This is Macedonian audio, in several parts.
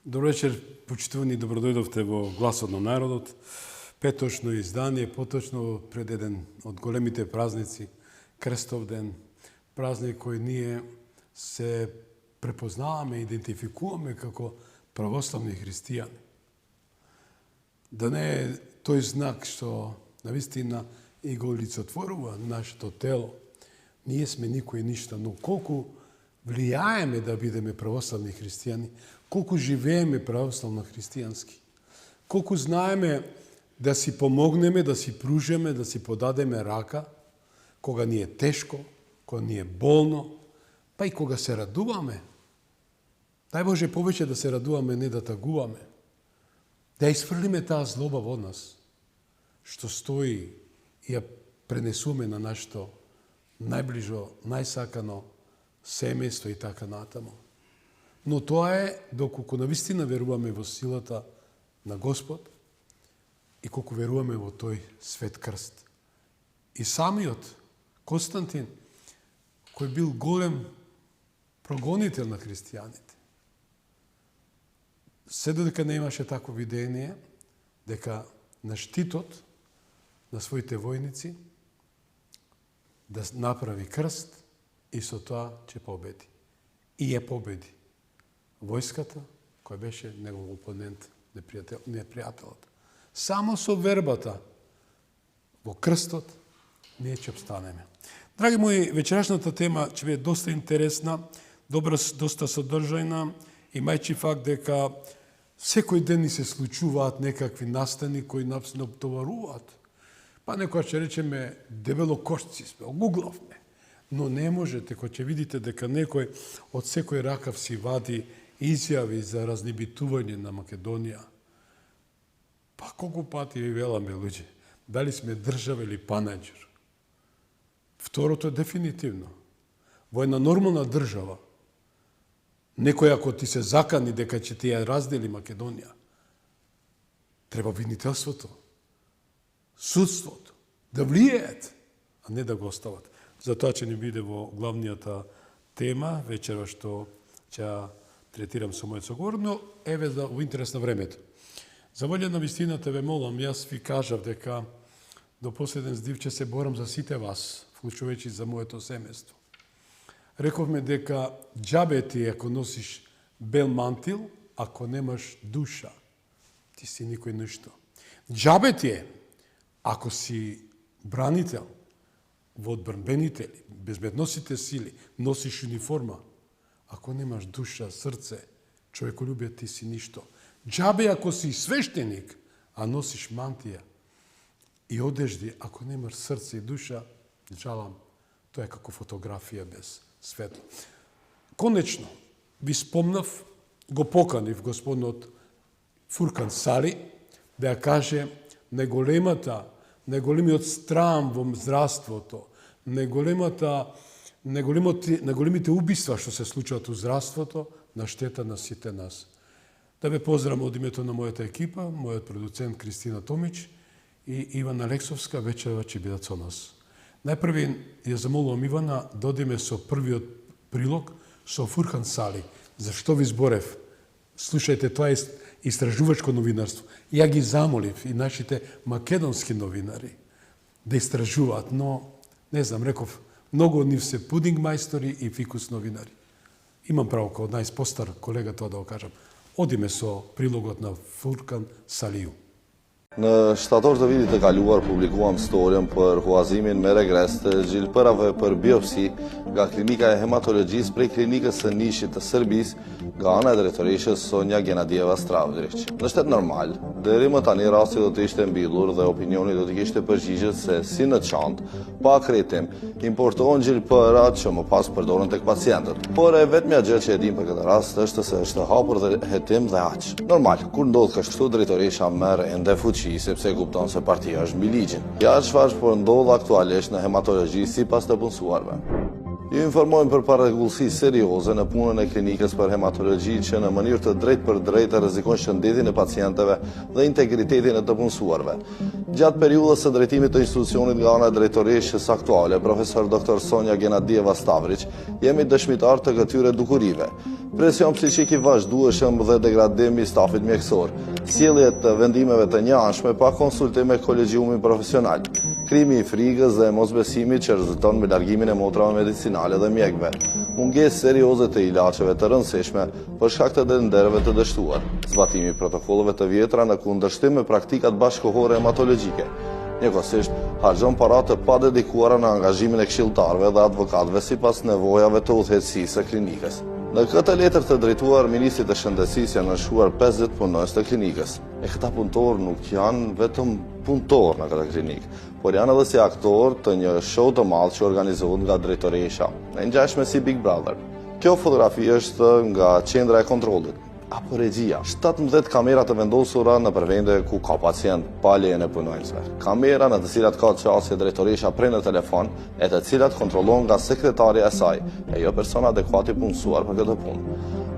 Добро вечер, почитувани, добродојдовте во Гласот на народот. Петочно издание, поточно пред еден од големите празници, Крстов ден, празник кој ние се препознаваме, идентификуваме како православни христијани. Да не е тој знак што навистина и го олицетворува нашето тело. Ние сме никој ништо, но колку влијаеме да бидеме православни христијани, колку живееме православно христијански, колку знаеме да си помогнеме, да си пружеме, да си подадеме рака, кога ни е тешко, кога ни е болно, па и кога се радуваме. Дај Боже повеќе да се радуваме, не да тагуваме. Да изфрлиме таа злоба во нас, што стои и ја пренесуваме на нашето најближо, најсакано семејство и така натаму. Но тоа е доколку навистина веруваме во силата на Господ и колку веруваме во тој свет крст. И самиот Константин, кој бил голем прогонител на христијаните, се додека не имаше такво видение дека на штитот на своите војници да направи крст и со тоа ќе победи. И ја победи војската, која беше негов опонент, непријателот. Само со вербата во крстот ние ќе обстанеме. Драги мои, вечерашната тема ќе биде доста интересна, доста содржајна, имајќи факт дека секој ден ни се случуваат некакви настани кои нас не обтоваруваат. Па некоја ќе речеме дебелокошци сме, огуглавме. Но не можете, кога ќе видите дека некој од секој ракав си вади изјави за разнебитување на Македонија. Па колку пати ви веламе, луѓе, дали сме држава или панаџер? Второто е дефинитивно. Во една нормална држава, некој ако ти се закани дека ќе ти ја раздели Македонија, треба винителството, судството, да влијаат, а не да го остават. Затоа ќе ни биде во главнијата тема, вечера што ќе третирам со мојот соговор, но еве во интерес на времето. За волја на вистината ве молам, јас ви кажав дека до последен здив ќе се борам за сите вас, вклучувајќи за моето семејство. Рековме дека џабе ти ако носиш бел мантил, ако немаш душа, ти си никој ништо. Џабе ти е ако си бранител во одбранбените, безбедносните сили, носиш униформа, ако немаш душа, срце, човеколюбие, ти си ништо. Џабе ако си свештеник, а носиш мантија и одежди, ако немаш срце и душа, жалам, тоа е како фотографија без светло. Конечно, ви спомнав, го поканив господинот Фуркан Сали да ја каже најголемиот страм во здравството, најголемите убиства што се случуваат у здравството на штета на сите нас. Да ве поздравам од името на мојата екипа, мојот продуцент Кристина Томич и Ивана Алексовска, вечерва ќе бидат со нас. Најпрви ја замолувам Ивана да одиме со првиот прилог со Фуркан Сали. Зашто ви зборев? Слушајте, тоа е истражувачко новинарство. Ја ги замолив и нашите македонски новинари да истражуваат, но, не знам, реков, многу од нив се пудинг мајстори и фикус новинари. Имам право како најпостар колега тоа да го кажам. Одиме со прилогот на Фуркан Салију. Në shtator të vitit të kaluar publikuam storën për huazimin me regres të gjilpërave për biopsi nga klinika e hematologjisë prej klinikës së Nishit të Serbisë nga ana e drejtoreshës Sonja Genadieva Stravdrić. Në shtet normal, deri më tani rasti do të ishte mbyllur dhe opinioni do të kishte përgjigjet se si në çantë, pa akretim, importohen gjilpëra që më pas përdoren tek pacientët. Por e vetmja gjë që e dim për këtë rast është se është hapur dhe hetim dhe aq. Normal, kur ndodh kështu drejtoresha merr ende fuqi sepse kupton se partia është mbi ligjin. Ja çfarë po ndodh aktualisht në hematologji sipas të punësuarve. Ju informojmë për pararegullësi serioze në punën e klinikës për hematologji që në mënyrë të drejtë për drejtë rrezikon shëndetin e pacientëve dhe integritetin e të punësuarve. Gjatë periudhës së drejtimit të institucionit nga ana drejtoreshës aktuale, profesor Dr. Sonja Genadieva Stavrić, jemi dëshmitar të këtyre dukurive. Presion psiqik i vazhdueshëm dhe degradim i stafit mjekësor, sjellje të vendimeve të njëanshme pa konsultim me kolegjiumin profesional, krimi i frikës dhe mosbesimit që rezulton me largimin e motrave medicinale dhe mjekëve, mungesë serioze të ilaçeve të rëndësishme për shkak të nderëve të dështuar, zbatimi i protokolleve të vjetra në kundërshtim me praktikat bashkëkohore hematologjike. Njëkohësisht, harxhon para të padedikuara në angazhimin e këshilltarëve dhe advokatëve sipas nevojave të udhëheqësisë së klinikës. Në këtë letër të drejtuar Ministrit të Shëndetësisë janë nënshkruar 50 punonjës të klinikës. E këta punëtorë nuk janë vetëm punëtorë në këtë klinikë, por janë edhe si aktorë të një show të madh që organizohet nga drejtoresha, e ngjashme si Big Brother. Kjo fotografi është nga qendra e kontrollit, apo regjia. 17 kamera të vendosura në përvende ku ka pacient pa lejen e punonjësve. Kamera në të cilat ka qasje drejtoresha prej në telefon, e të cilat kontrollon nga sekretari e saj, e jo persona adekuati punësuar për këtë punë.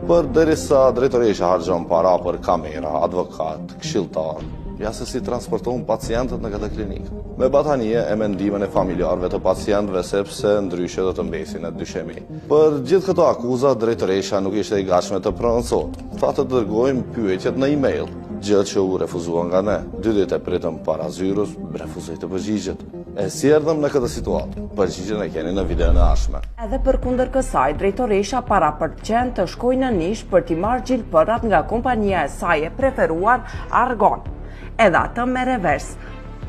Përderisa drejtoresha harxhon para për kamera, advokat, këshilltar, ja se si transportohen pacientët në këtë klinikë. Me batanie e mendimin e familjarëve të pacientëve sepse ndryshe do të mbesin në dyshemi. Për gjithë këto akuza, drejtoresha nuk ishte i gatshme të prononcohet. Tha të dërgojmë pyetjet në email, gjë që u refuzua nga ne. 2 ditë e pritëm para zyrës, refuzoi të përgjigjet. E sjerdhëm në këtë situatë. Përgjigjen e keni në videon e ardhshme. Edhe përkundër kësaj, drejtoresha parapërqen të shkojë në Nish për t'i marrë gjilpërat nga kompania e saj e preferuar Argon. Edhe atë me revers.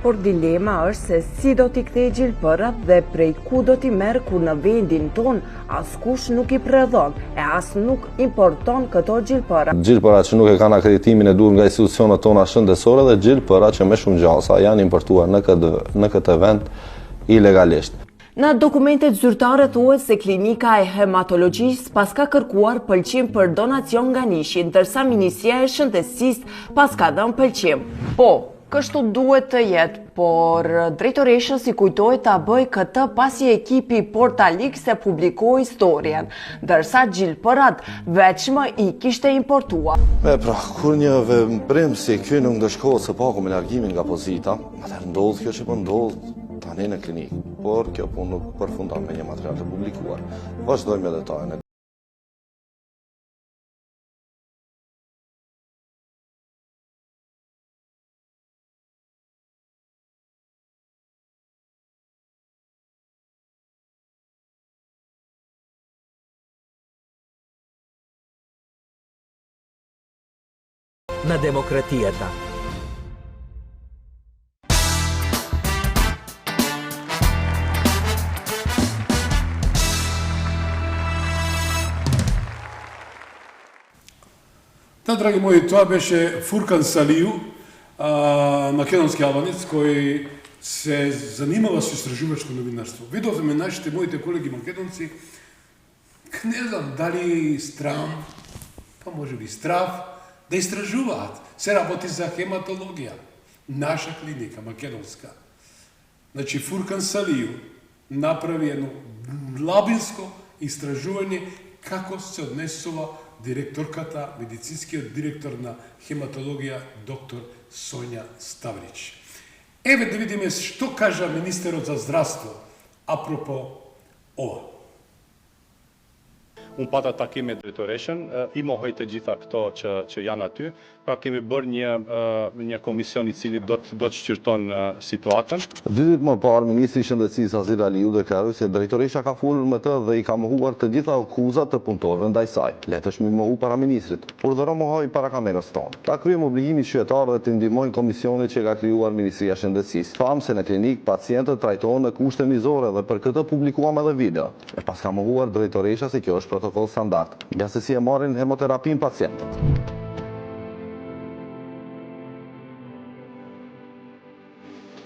Por dilema është se si do t'i kthejë gjilpërat dhe prej ku do t'i merr kur në vendin ton askush nuk i predhon e as nuk importon këto gjilpëra. Gjilpërat që nuk e kanë akreditimin e duhur nga institucionet tona shëndetësore dhe gjilpërat që me shumë gjasa janë importuar në këtë vend ilegalisht. Në dokumentet zyrtare thuhet se klinika e hematologjisë pas ka kërkuar pëlqim për donacion nga Nishi, ndërsa Ministria e Shëndetësisë pas ka dhënë pëlqim. Po, kështu duhet të jetë, por drejtoresha si kujtohet ta bëj këtë pasi ekipi Portalik se publikoi historien, ndërsa gjilpërat veçmë i kishte importuar. Pra, kur një veprim si ky nuk ndëshkohet së paku me largimin nga pozita, atëherë ndodh kjo që po ndodh tani në klinikë, por kjo punë nuk përfundon me një material të publikuar. Vazhdojmë me detajet. На демократијата. Да, драги мои, това беше Фуркан Салију, македонски албанец, кој се занимава со истражувачко новинарство. Видовме нашите, моите колеги македонци, не знам дали страм, па може би страв, да истражуваат. Се работи за хематологија. Наша клиника, македонска. Значи, Фуркан Салију направи едно лабинско истражување како се однесува директорката, медицинскиот директор на хематологија, доктор Сонја Ставриć. Еве да видиме што кажа министерот за здравство апропо ова. Unë pata takim me drejtoreshën, I mohoj të gjitha këto që janë aty, pra kemi bërë një komision I cili do të shqyrton situatën. 2 ditë më parë, Ministri I Shëndetësisë Azir Aliu deklaroi se drejtoresha ka folur me të dhe I ka mohuar të gjitha akuzat të punëtorëve ndaj saj. Le të shmi mohu para ministrit, por do mohoj para kamerës tonë. Ta kryejmë obligimin qytetar dhe të ndihmojnë komisionin që ka krijuar Ministria e Shëndetësisë. Famë se në klinik pacientët trajtohen në kushte mizore dhe për këtë publikuam edhe video. E pas ka mohuar drejtoresha se kjo është protokoll standard, nga se si e marrin hemoterapin pacientët.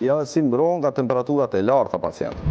Ja si mbrohen nga temperaturat e larta pacientët,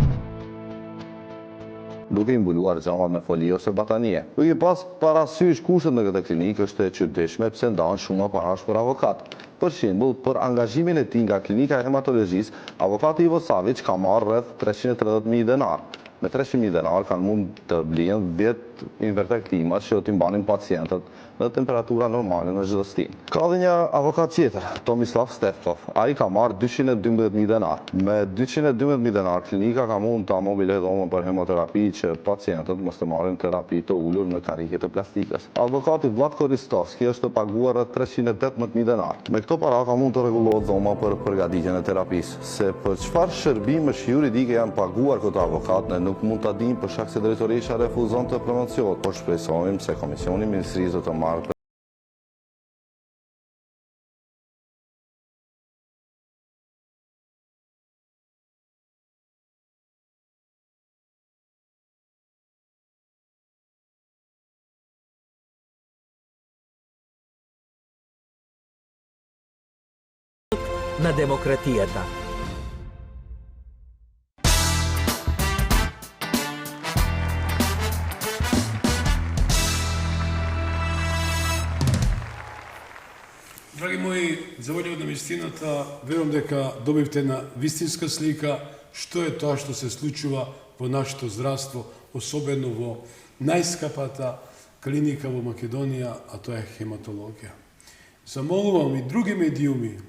duke I mbuluar xhamat me foli ose batanie. Duke pas parasysh kushtet në këtë klinikë është e çuditshme pse ndahen shumë parash për avokat. Për shembull, për angazhimin e tij nga klinika e hematologjisë, avokati Ivo Savić ka marrë rreth 330.000 denar. me 300.000 denar kanë mund të blihen 10 invertektima që t'u mbanin pacientët në temperatura normale në çdo stin. Ka dhe një avokat tjetër, Tomislav Stefkov. Ai ka marrë 212.000 denar. Me 212.000 denar klinika ka mund ta mobilizojë dhomën për hemoterapi që pacientët mos të marrin terapi të ulur në karrike të plastikës. Avokati Vlatko Ristovski është paguar rreth 318.000 denar. Me këto para ka mund të rregullohet dhoma për përgatitjen e terapisë. Se për çfarë shërbimesh juridike janë paguar këto avokat, ne nuk mund ta dimë për shkak se drejtorisha refuzon të prononciohet, por shpresojmë se Komisioni i Ministrisë do të marrë на демократијата. Драги мои, за волјата на вистината, верувам дека добивте една вистинска слика што е тоа што се случува во нашето здравство, особено во најскапата клиника во Македонија, а тоа е хематологија. Замолувам и други медиуми,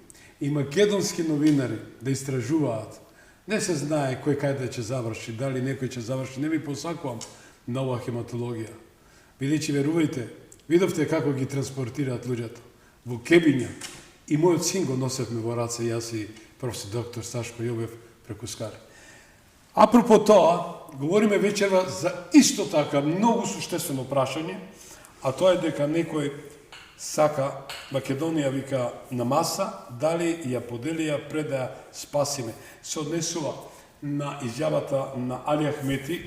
и македонски новинари да истражуваат. Не се знае кој каде ќе заврши, дали некој ќе заврши, не ви посакувам на оваа хематологија. Бидејќи, верувајте, видовте како ги транспортираат луѓето во кебиња, и мојот син го носевме во раце, јас и професор доктор Сашко Јовев преку Скаре. Апропо тоа, говориме вечерва за исто така многу суштествено прашање, а тоа е дека некој сака Македонија вика на маса, дали ја поделија пред да ја спасиме. Се однесува на изјавата на Али Ахмети,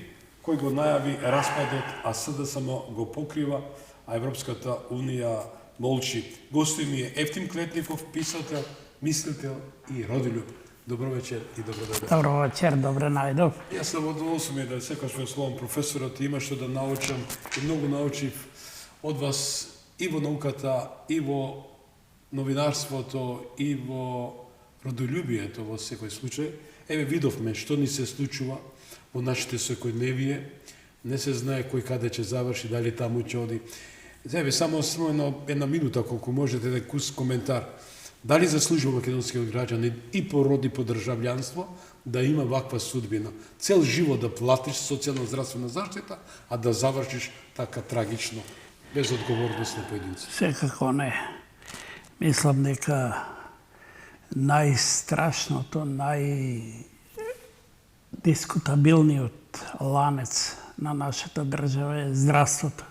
кој го најави распадот, а СДСМ го покрива, а Европската Унија молчи. Гостот ми е Ефтим Клетников, писател, мислител и родолюб. Добро вечер и добро дојдов. Добро вечер, добро најдов. Јас се задоволствувам да секогаш ве словам професорот, има што да научам и многу научив од вас и во науката, и во новинарството, и во родолюбието во секој случај. Еве видовме што ни се случува во нашите секојдневие. Не се знае кој каде ќе заврши, дали таму ќе оди. Еве само една минута, колку можете, да кус коментар. Дали заслужува македонскиот граѓанин и по род и по државјанство да има ваква судбина? Цел живот да платиш социјална здравствена заштита, а да завршиш така трагично, без одговорност на поединци. Секако не. Мислам дека најстрашното, најдискутабилниот ланец на нашата држава е здравството.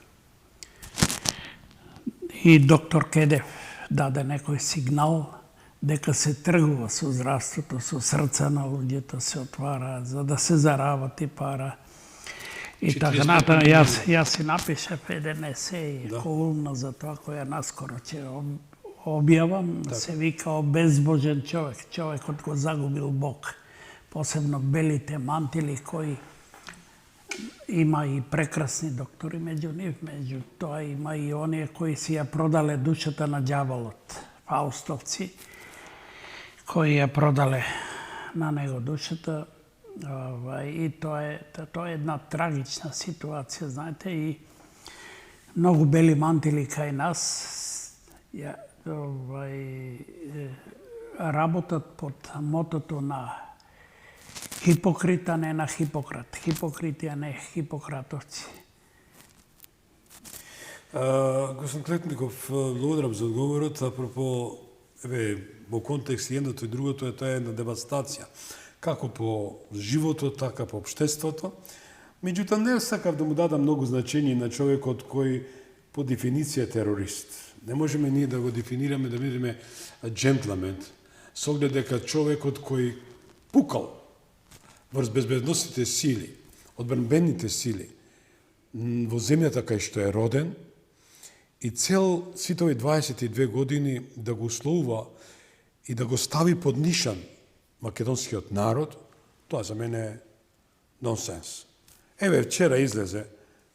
И доктор Кедев даде некој сигнал дека се тргува со здравството, со срца на луѓето се отвараат за да се заработи пара. И така натаму, јас си напишав еден есеј, колумна за тоа која наскоро ќе објавам, се вика обезбожен човек, човекот го загубил Бог. Посебно белите мантили кои има и прекрасни доктори меѓу нив, меѓу тоа има и оние кои си ја продале душата на ѓаволот, фаустовци, кои ја продале на него душата. И тоа е една трагична ситуација, знаете, и многу бели мантили кај нас работат под мотото на Хипокрита, не на Хипократ. Хипокрити, а не Хипократовци. Господин Клетников, благодарам за одговорот. Апропо, во контекст едното и другото, тоа е една девастација. Како по животот, така по општеството. Меѓутоа, не сакав да му дадам многу значење на човекот кој по дефиниција е терорист. Не можеме ние да го дефинираме, да бидеме джентлмен, со оглед дека човекот кој пукал врз безбедносните сили, одбранбените сили во земјата кај што е роден и цел сите овие 22 години да го условува и да го стави под нишан македонскиот народ, тоа за мене е нонсенс. Еве, вчера излезе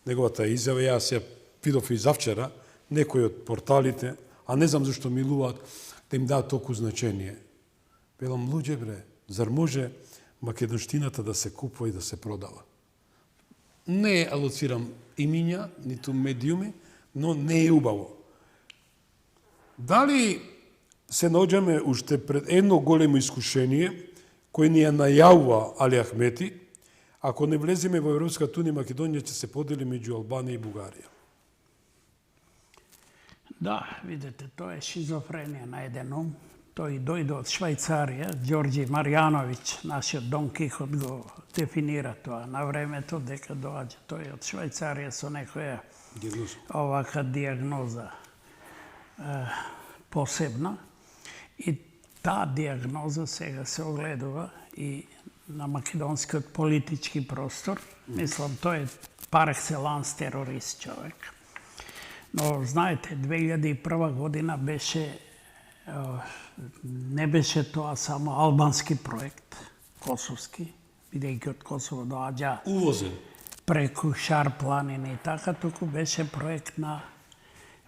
неговата изјава, јас ја видов и завчера, некои од порталите, а не знам зашто милуваат да им даат толку значење. Велам, луѓе бре, зар може македонштината да се купува и да се продава? Не алоцирам имиња, ниту медиуми, но не е убаво. Дали се наоѓаме уште пред едно големо искушение, кој ни ја најавува Али Ахмети, ако не влеземе во Европската унија, Македонија ќе се подели меѓу Албанија и Бугарија. Да, видите, тоа е шизофренија на еден ум. Тој дојде од Швајцарија, Ѓорѓи Марјановиќ, нашиот Дон Кихот го дефинира тоа на времето, дека доаѓа тој од Швајцарија со некоја овака диагноза посебна. И таа диагноза сега се огледува и на македонскиот политички простор. Мислам, тој е пар екселанс терорист човек. Но, знаете, 2001 година беше, не беше тоа само албански проект, косовски, бидејќи од Косово доаѓа Увозен. преку Шар планини и така, туку беше проект на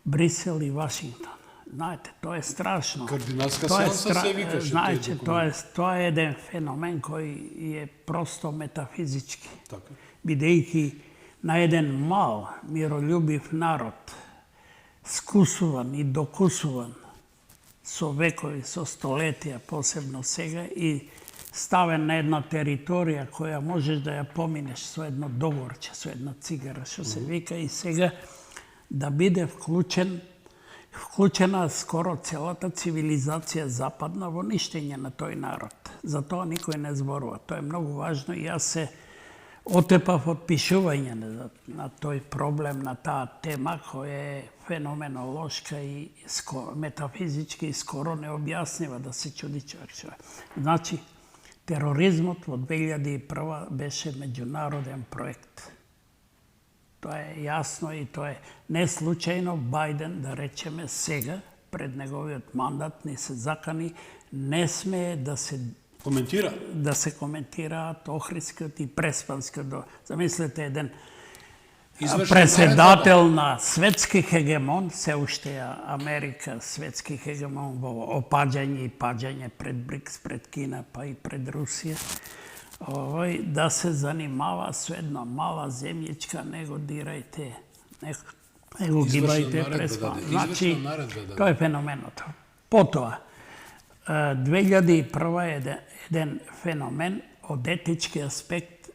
Брисел и Вашингтон. Знаете, тоа е страшно. Кардиналска Тоа е сеанса се викаше Знаете, тој тоа документ. е еден феномен кој е просто метафизички. Така. Бидејќи на еден мал, миролюбив народ, скусуван и докусуван со векови, со столетија, посебно сега, и ставен на една територија која можеш да ја поминеш со едно договорче, со една цигара, што се вика, и сега да биде вклучена скоро целата цивилизација западна во ништење на тој народ. За тоа никој не зборува. Тоа е многу важно и јас се отепав од пишување на тој проблем, на таа тема која е феноменолошка и метафизички и скоро необјаснива, да се чуди човек. Значи, тероризмот во 2001 беше меѓународен проект. Тоа е јасно и тоа е не случајно Бајден, да речеме сега, пред неговиот мандат, ни се закани, не смее да се коментираат Охридскиот и Преспанскиот. Замислете еден преседател на светски хегемон, се уште ја Америка, светски хегемон во опаѓање и паѓање пред БРИКС, пред Кина, па и пред Русија, да се занимава со една мала земјичка, не го дирајте, не го гибајте Преспан. Значи, тоа е феноменот. Потоа, 2001 е еден феномен од етички аспект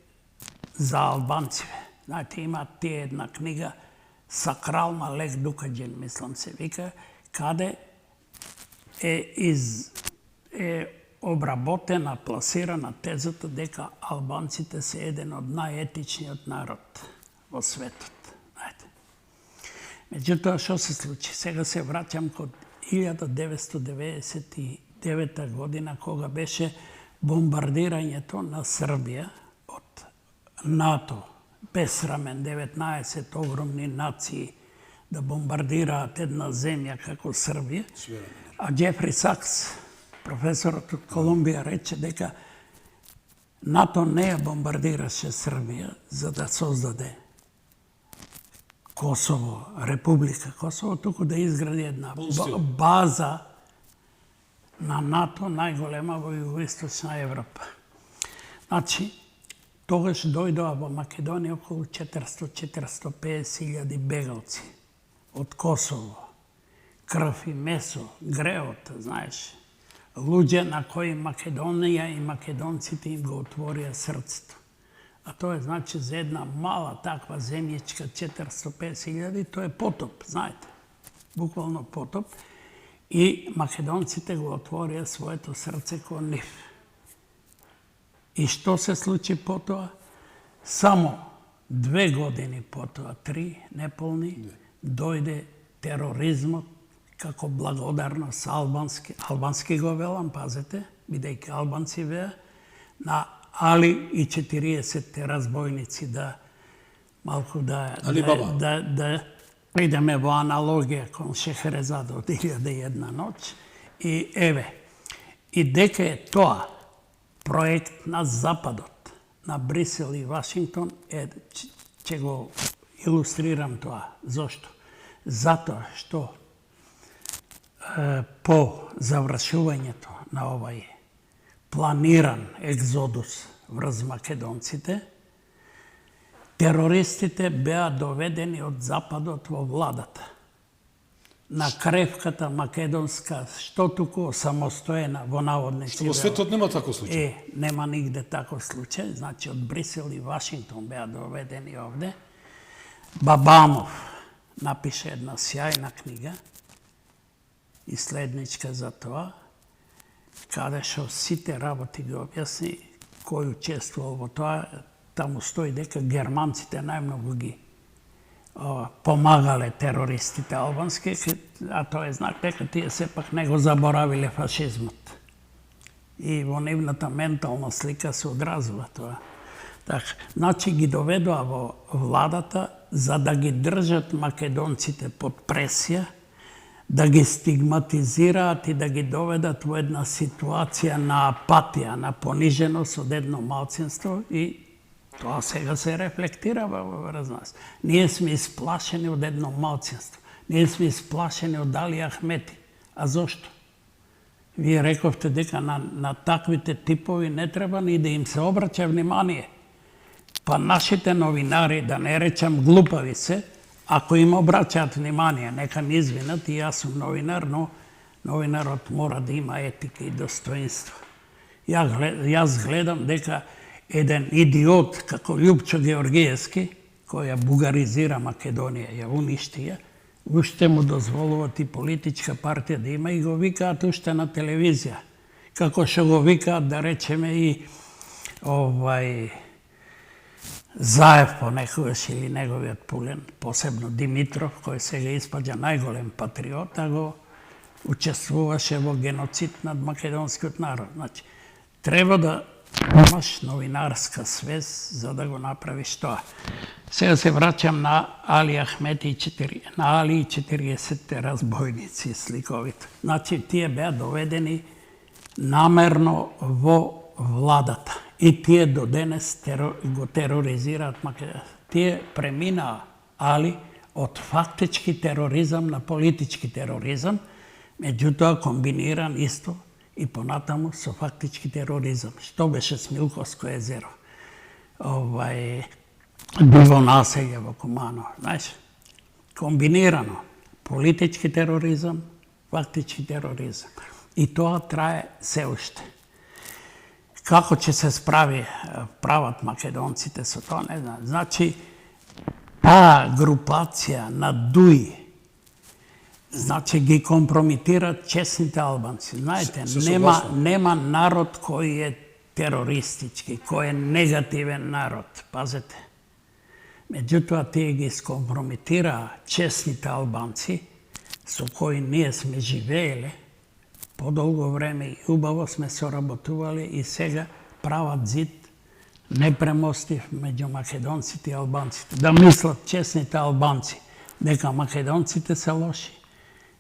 за албанциве. Знаете, има тие една книга Сакрална Лех Дукаѓен, мислам се вика, каде е обработена, пласирана тезата дека албанците се еден од најетичниот народ во светот. Знаете. Меѓутоа, што се случи? Сега се враќам код 1999 година, кога беше бомбардирањето на Србија од НАТО, безсрамен 19 огромни нации да бомбардираат една земја како Србија. А Џефри Сакс, професорот од Колумбија, рече дека НАТО не ја бомбардираше Србија за да создаде Косово, Република Косово, туку да изгради една база на НАТО најголема во југоисточна Европа. Значи, тогаш дојдоа во Македонија околу 400-450 бегалци од Косово. Крв и месо, греот, знаеш. Луѓе на кои Македонија и македонците им го отворија срцето. А тоа е, значи, за една мала таква земјичка 450.000, тоа е потоп, знаете. Буквално потоп. И македонците го отворија своето срце кон нив. И што се случи потоа? Само 2 години потоа, 3 неполни, дојде тероризмот како благодарност албански го велам, пазете, бидејќи албанци веа, на Али и 40 разбойници, да малку да идеме во аналогија кон Шехерезада од 1001 ноќ. И еве, и дека е тоа проект на Западот, на Брисел и Вашингтон, ќе го илустрирам тоа. Зошто? Затоа што по завршувањето на овај планиран екзодус врз македонците, Терористите беа доведени од Западот во владата. На кревката македонска, што туку самостоена во наводници. Во светот нема таков случај. Нема нигде таков случај. Значи, од Брисел и Вашингтон беа доведени овде. Бабамов напише една сјајна книга, иследничка за тоа, каде што сите работи ги објасни, кој учествувал во тоа. Таму стои дека германците најмногу ги помагале терористите албански, а тоа е знак дека тие сепак не го заборавиле фашизмот. И во нивната ментална слика се одразува тоа. Така, значи ги доведоа во владата за да ги држат македонците под пресија, да ги стигматизираат и да ги доведат во една ситуација на апатија, на пониженост од едно малцинство и тоа сега се рефлектира врз нас. Ние сме исплашени од едно малцинство. Ние сме исплашени од Али Ахмети. А зошто? Вие рековте дека на таквите типови не треба ни да им се обраќа внимание. Па нашите новинари, да не речам глупави се, ако им обраќаат внимание, нека ми извинат, и јас сум новинар, но новинарот мора да има етика и достоинство. Јас гледам дека еден идиот како Љупчо Георгиевски, кој ја бугаризира Македонија, ја уништи ја, уште му дозволуват и политичка партија да има и го викаат уште на телевизија. Како што го викаат, да речеме, и Заев понекогаш или неговиот Пулен, посебно Димитров, кој сега испаѓа најголем патриот, а го учествуваше во геноцид над македонскиот народ. Значи, треба да имаш новинарска свест за да го направиш тоа. Сега се враќам на Али Ахмети на Али и 40-те разбойници сликовите. Значи, тие беа доведени намерно во владата. И тие до денес го тероризираат Македонија. Тие преминаа Али од фактички тероризам на политички тероризам, меѓутоа комбиниран исто и понатаму со фактички тероризам. Што беше Смилковско езеро? Диво населје во Куманово, знаеш? Комбинирано. Политички тероризам, фактички тероризам. И тоа трае се уште. Како ќе се прават македонците со тоа, не знам. Значи, таа групација на ДУИ, значи ги компромитираат честните албанци. Знаете, нема народ кој е терористички, кој е негативен народ. Пазете. Меѓутоа, тие ги скомпрометираа честните албанци, со кои ние сме живееле подолго време и убаво сме соработували и сега прават зид непремостив меѓу македонците и албанците. Да мислат честните албанци дека македонците се лоши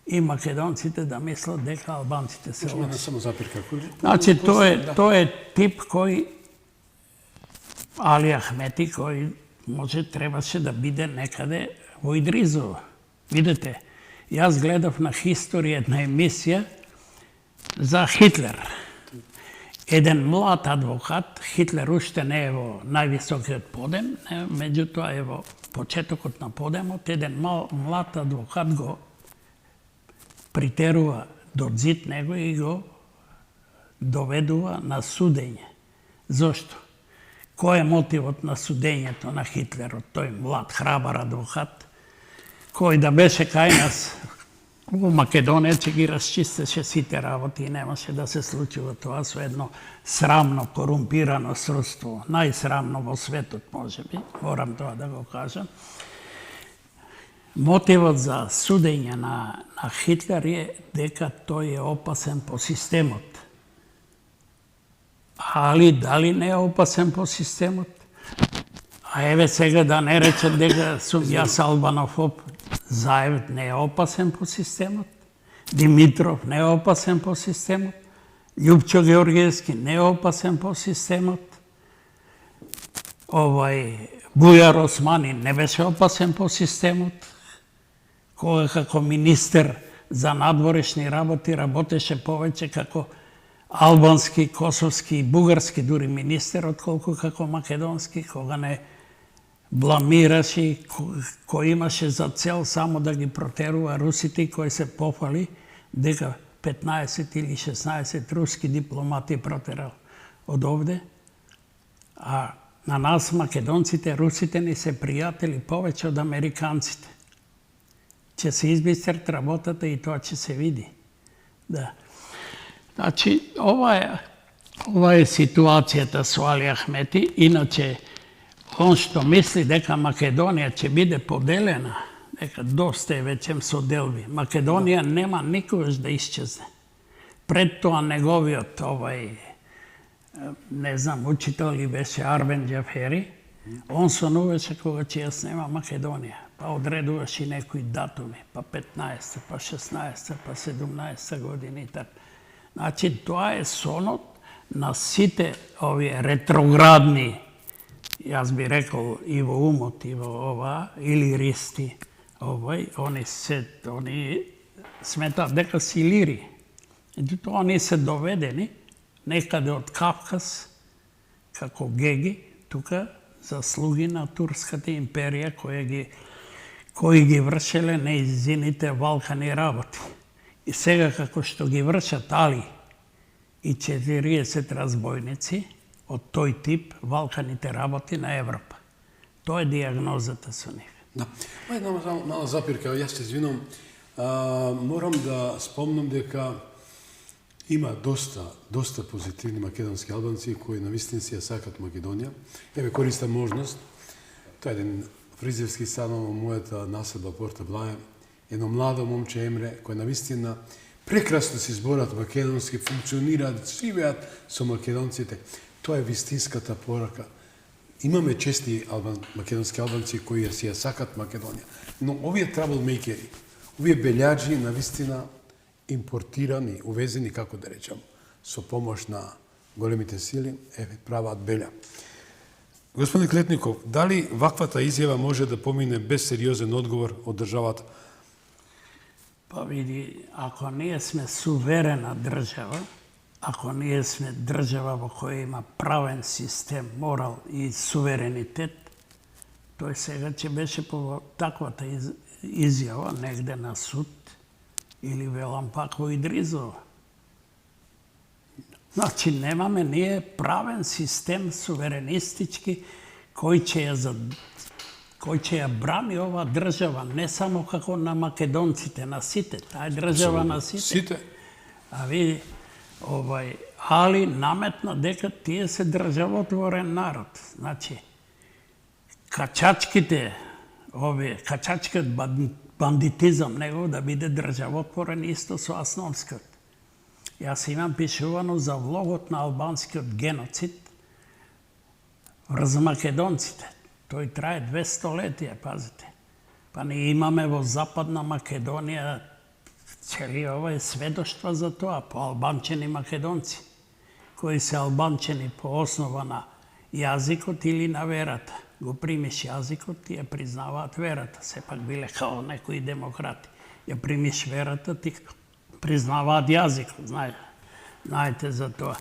и македонците да мислат дека албанците се лоши. Не само запирка. Значи, тоа е тип кој Али Ахмети, кој може требаше да биде некаде во Идризово. Видете, јас гледав на Хисторија една емисија за Хитлер. Еден млад адвокат, Хитлер уште не е во највисокиот подем, меѓутоа е во почетокот на подемот, еден млад адвокат го притерува до зид него и го доведува на судење. Зошто? Кој е мотивот на судењето на Хитлерот, тој млад, храбар адвокат, кој да беше кај нас во Македонија, че ги расчистеше сите работи и немаше да се случува тоа со едно срамно, корумпирано сродство, најсрамно во светот, можеби, морам тоа да го кажам. Мотивот за судење на Хитлер е дека тој е опасен по системот. Али дали не е опасен по системот? А еве сега да не речат дека сум јас албанофоб. Заев не е опасен по системот. Димитров не е опасен по системот. Љупчо Георгиевски не е опасен по системот. Бујар Османи не беше опасен по системот. Кога како министер за надворешни работи работеше повеќе како албански, косовски и бугарски дури министер, отколку како македонски, кога не бламираше, кој имаше за цел само да ги протерува русите и кој се пофали дека 15 или 16 руски дипломати протерал од овде. А на нас, македонците, русите ни се пријатели повеќе од американците. Ќе се избистрат работата и тоа ќе се види. Да. Значи, ова е ситуацијата со Али Ахмети. Иначе, он што мисли дека Македонија ќе биде поделена, дека доста е веќе со делби. Македонија нема никогаш да исчезне. Пред тоа неговиот не знам, учител ли беше Арвен Џафери, он сонуваше кога ќе ја снема Македонија. Па одредуваше некои датуми, па 15, па 16, па 17 години и така. Значи, тоа е сонот на сите овие ретроградни, јас би рекол и во умот, и во ова, или ристи, они сметаат дека си лири. Меѓутоа, они се доведени некаде од Кавказ, како геги, тука заслуги на Турската империја, кои ги вршеле неизините Балкани работи. И сега, како што ги вршат Али и 40 разбойници, од тој тип Балканите работи на Европа. Тоа е диагнозата со нив. Да. Една мала запирка, јас се извинувам. Морам да спомнам дека има доста позитивни македонски албанци кои навистина си ја сакат Македонија. Еве користам можност. Тоа е еден фризерски салон во мојата населба Порта Блаја. Едно младо момче Емре кој навистина прекрасно си зборат македонски, функционираат, живеат со македонците. Тоа е вистинската порака. Имаме чести македонски албанци кои си ја сакат Македонија. Но овие траблмейкери, овие белјаджи навистина импортирани, увезени, како да речам, со помош на големите сили, прават белја. Господин Клетников, дали ваквата изјава може да помине без сериозен одговор од државата? Па види, ако ние сме суверена држава, ако ние сме држава во која има правен систем, морал и суверенитет, тој сега ќе беше по таквата изјава негде на суд или велам пак во Идризово. Значи, немаме ние правен систем суверенистички кој ќе ја брани ова држава, не само како на македонците, на сите, таа е држава на сите. Сите. А види, Али наметна дека тие се државотворен народ. Значи, качачкиот бандитизам негов да биде државотворен исто со основскиот. Јас имам пишувано за влогот на албанскиот геноцид врз македонците. Тој трае 2 столетија, пазите. Па ние имаме во Западна Македонија цели сведоштва за тоа, по албанчени македонци, кои се албанчени по основа на јазикот или на верата. Го примиш јазикот, ти ја признаваат верата. Сепак биле као некои демократи. Ја примиш верата, ти признаваат јазикот. Знаете за тоа.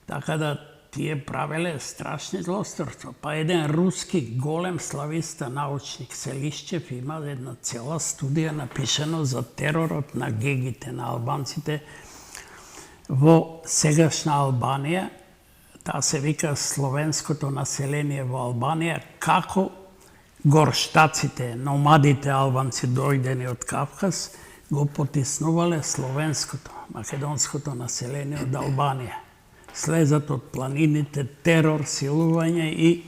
Така да тие правеле страшни злосторства. Па еден руски голем слависта, научник Селишчев, има една цела студија напишано за теророт на гегите, на албанците во сегашна Албанија. Таа се вика словенското население во Албанија, како горштаците, номадите албанци дојдени од Кавказ, го потиснувале словенското, македонското население од Албанија. Слезат од планините, терор, силување и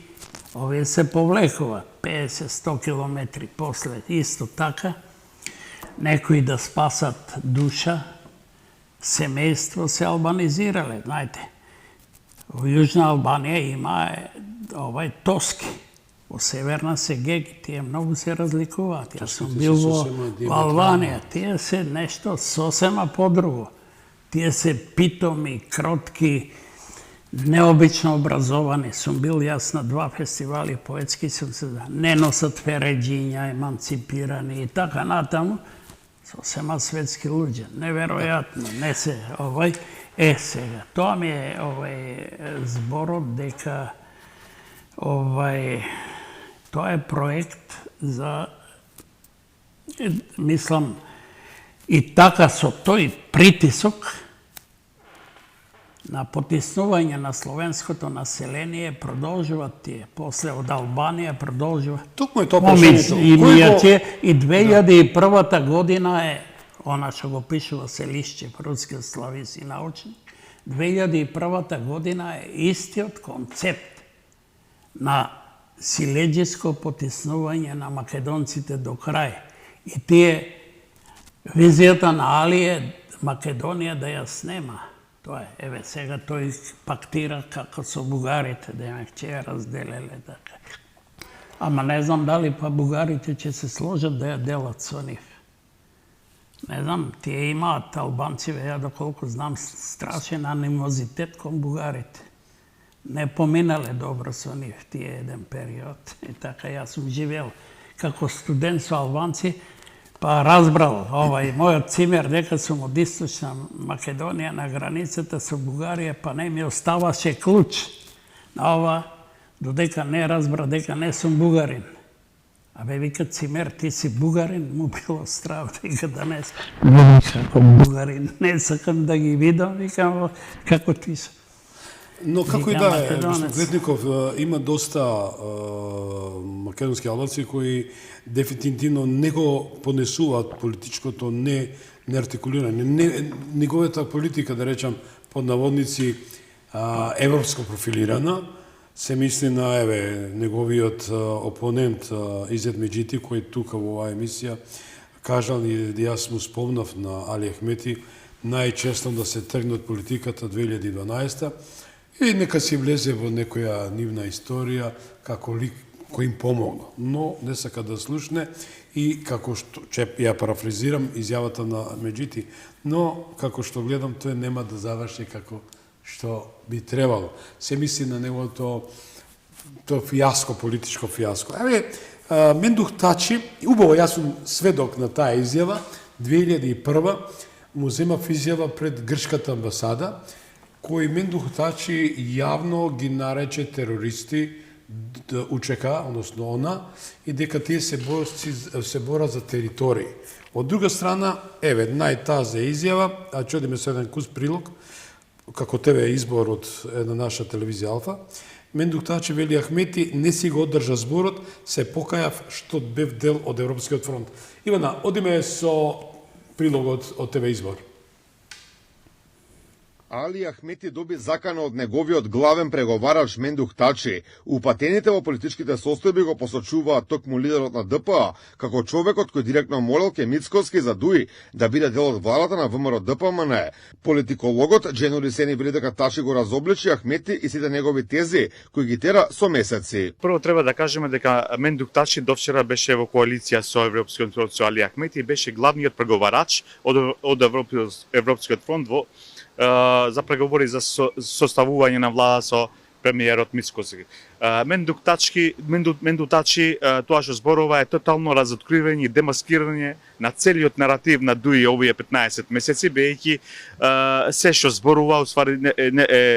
овие се повлекуваат 50-100 километри после. Исто така, некои да спасат душа, семејство се албанизирале, знаете. Во Јужна Албанија има тоски. Во Северна се геги, тие многу се разликуваат. Јас сум бил во Албанија, тие се нешто сосема подруго. Тие се питоми, кротки, необично образовани. Сум бил јас на 2 фестивали поетски, не носат фереџиња, еманципирани и така натаму. Сосема светски луѓе. Неверојатно, не се сега. Тоа ми е зборот дека тоа Тоа е проект за, мислам, и така со тој притисок на потиснување на словенското население продолжуваат тие. После од Албанија продолжува. Токму е тоа прашањето. И 2001 година е, она што го пишува Селишчев, руски славист и научник, 2001 година е истиот концепт на силеџиско потиснување на македонците до крај. И тие, визијата на Али е Македонија да ја снема. Тоа е, еве сега тој пактира како со бугарите, демек ќе ја разделеле така. Ама не знам дали па бугарите ќе се сложат да ја делат со нив. Не знам, тие имаат албанциве, ја доколку знам, страшен анимозитет кон бугарите. Не поминале добро со нив тие еден период. И така јас сум живеел како студент со албанци, па разбрал мојот цимер дека сум од Источна Македонија на границата со Бугарија, па не ми оставаше клуч на ова, додека не разбра дека не сум бугарин. Абе, вика цимер, ти си бугарин, му било страв, дека да не сум како бугарин. Не сакам да ги видам, викам, како ти се. Но како и да е, господин Клетников, има доста македонски албанци кои дефинитивно не го понесуваат политичкото неартикулирање. Неговата политика, да речам, под наводници, европско профилирана, се мисли на неговиот опонент Изет Меджити, кој тука во оваа емисија кажал, и јас му спомнав на Али Ахмети, најчесто да се тргне од политиката 2012 и нека си влезе во некоја нивна историја како лик кој им помогна. Но не сака да слушне и како што, ја парафразирам изјавата на Меджити, но како што гледам, тој нема да заврши како што би требало. Се мисли на неговото фиаско, политичко фиаско. Мендух Тачи, убаво, јас сум сведок на таа изјава, 2001 му земав изјава пред грчката амбасада, кој Мендух Тачи јавно ги нарече терористи УЧК, односно ОНА, и дека тие се борат за територии. Од друга страна, најтаза изјава, а чудиме се еден кус прилог, како тебе избор од една наша телевизија Алфа, Мендух Тачи вели Ахмети не си го одржа зборот, се покајав што бев дел од Европскиот фронт. Ивана, одиме со прилогот од тебе избор. Али Ахмети доби закана од неговиот главен преговарач Мендух Тачи. Упатените во политичките состојби го посочуваат токму лидерот на ДПА како човекот кој директно молел ке Мицкоски за Дуи да биде дел од владата на ВМРО ДПМН. Политикологот Джено Лисени вели дека Тачи го разобличи Ахмети и сите негови тези кои ги тера со месеци. Прво треба да кажеме дека Мендух Тачи довчера беше во коалиција со Европскиот фронт со Али Ахмети и беше главниот преговарач од Европскиот фронт за преговори за составување на влада со премиерот Мицкоски. Мендух Тачи, тоа што зборува е тотално разоткривање и демаскирање на целиот наратив на Дуи овие 15 месеци, бејќи се што зборува уствари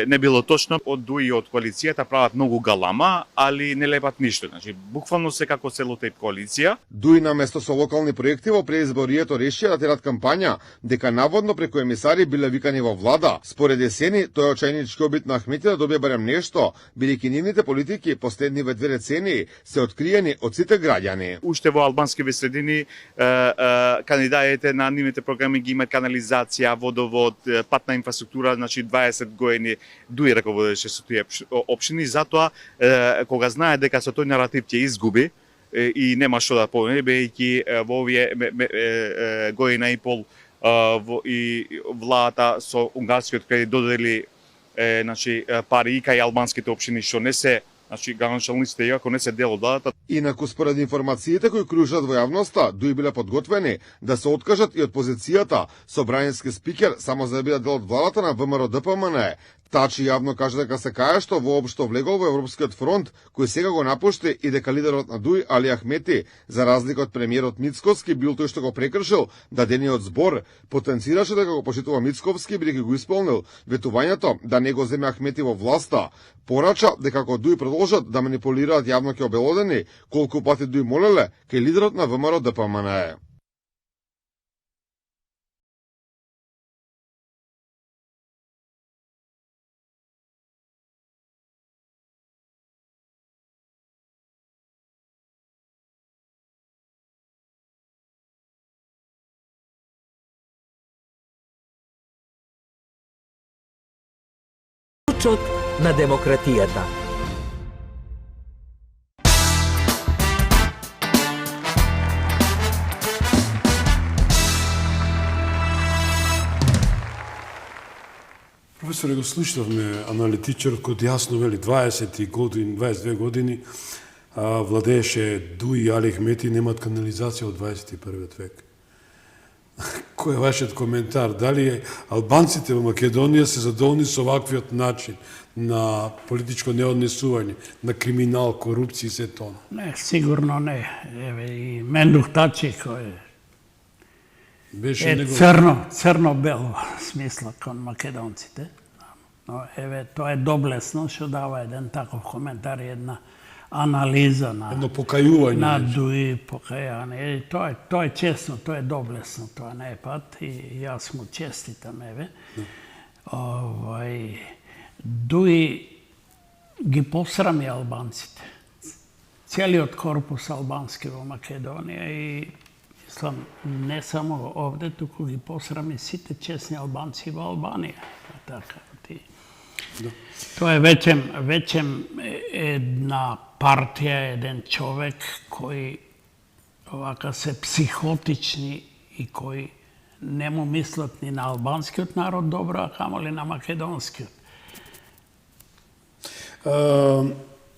не било точно. Од Дуи и од коалицијата прават многу галама, али не лепат ништо. Значи, буквално се како целотеј коалиција. Дуи наместо со локални проекти во преизборието решија да терат кампања, дека наводно преку емисари биле викани во влада. Според Есени, тој очајнички обид на Ахмети да добие барем нешто, бидејќи нивните политики последниве две децении се откриени од сите граѓани. Уште во албанскиве средини кандидатите на нивните програми ги имаат канализација, водовод, патна инфраструктура, значи 20 години Дуи раководеше со тие општини, затоа кога знае дека со тој наратив ќе изгуби и нема што да помине, бејќи во овие година и пол и владата со унгарскиот кредит додели пари и кај албанските општини што не се, значи граначалниците иако не се дел од владата. Инаку според информациите кои кружат во јавноста, Дуи биле подготвени да се откажат и од позицијата собраниски спикер само за да бидат дел од владата на ВМРО ДПМН. Тачи јавно кажа дека се кае што воопшто влегол во Европскиот фронт, кој сега го напушти и дека лидерот на ДУИ Али Ахмети, за разлика од премиерот Мицковски, бил тој што го прекршил дадениот збор, потенцираше дека го почитува Мицковски бидејќи го исполнил ветувањето да не го земе Ахмети во власта. Порача дека ако ДУИ продолжат да манипулираат јавно ќе обелодени, колку пати ДУИ молеле кај лидерот на ВМРО ДПМНЕ. Клучот на демократијата. Професоре, го слушавме аналитичарот кој јасно вели 22 години владееше ДУИ Али Ахмети, немаат канализација од 21 век. Кој е вашиот коментар? Дали албанците во Македонија се задоволни со оваквиот начин на политичко неоднесување, на криминал, корупција и се тоа? Не, сигурно не. Еве и Мендух Тачи кој беше црно-бело смисла кон македонците. Но еве тоа е доблесно што дава еден таков коментар, една анализа на едно покајување на ДУИ, покајање. Тоа е честно, тоа е доблесно, тоа не е пат и јас му честитам, еве. ДУИ ги посрами албанците. Целиот корпус албански во Македонија и мислам не само овде, туку ги посрами сите честни албанци во Албанија. Така, тоа е веќе една партија, еден човек кој овака се психотични и кој не му мислат ни на албанскиот народ добро, а камоли на македонскиот.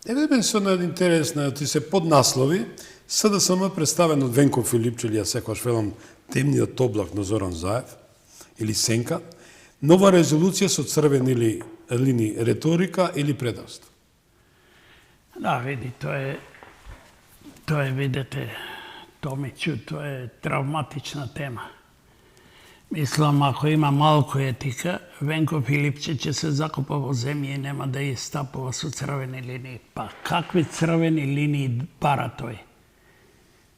Еве бе со една интересна, ти се поднаслови, СДСМ представен од Венко Филипче, или ја секогаш велам темниот облак на Зоран Заев, или Сенка, нова резолуција со црвени линии, реторика или предавство? Да, види, тоа е, видете, Томичу, тоа е травматична тема. Мислам, ако има малку етика, Венко Филипче ќе се закопа во земја и нема да ја стапува со црвени линии. Па какви црвени линии бара тој?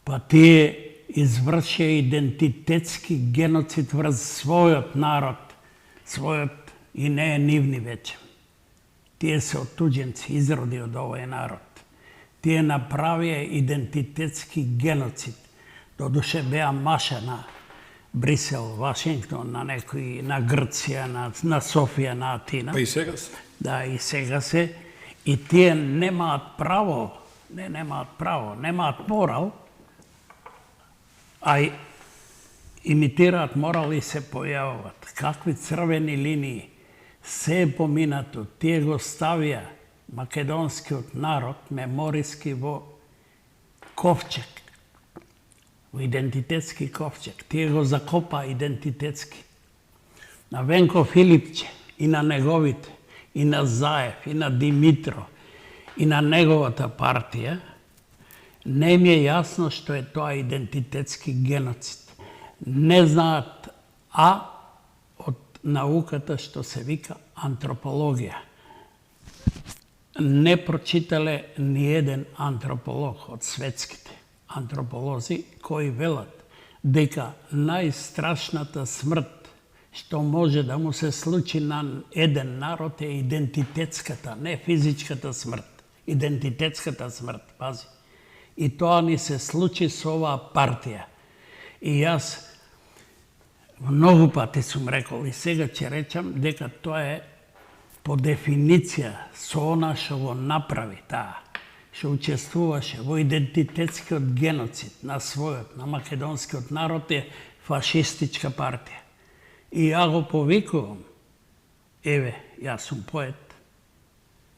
Па тие извршија идентитетски геноцид врз својот народ, својот и не е нивни веќе. Тие се отуѓенци, изроди од овој народ. Тие направија идентитетски геноцид. Додуше беа маша на Брисел, Вашингтон, на некои, на Грција, на Софија, на Атина. Па и сега се. Да, и сега се. И тие немаат право, немаат морал, а имитираат морал и се појавуваат. Какви црвени линии? Се е поминато. Тие го ставија македонскиот народ мемориски во ковчег, во идентитетски ковчег. Тие го закопа идентитетски. На Венко Филипче и на неговите, и на Заев, и на Димитро, и на неговата партија, не им е јасно што е тоа идентитетски геноцид. Не знаат од науката што се вика антропологија. Не прочитале ни еден антрополог од светските антрополози кои велат дека најстрашната смрт што може да му се случи на еден народ е идентитетската, не физичката смрт. Идентитетската смрт, пази. И тоа ни се случи со оваа партија. И јас многу пати сум рекол и сега ќе речам дека тоа е по дефиниција со она што го направи таа, што учествуваше во идентитетскиот геноцид на својот, на македонскиот народ е фашистичка партија. И ја го повикувам, еве, јас сум поет,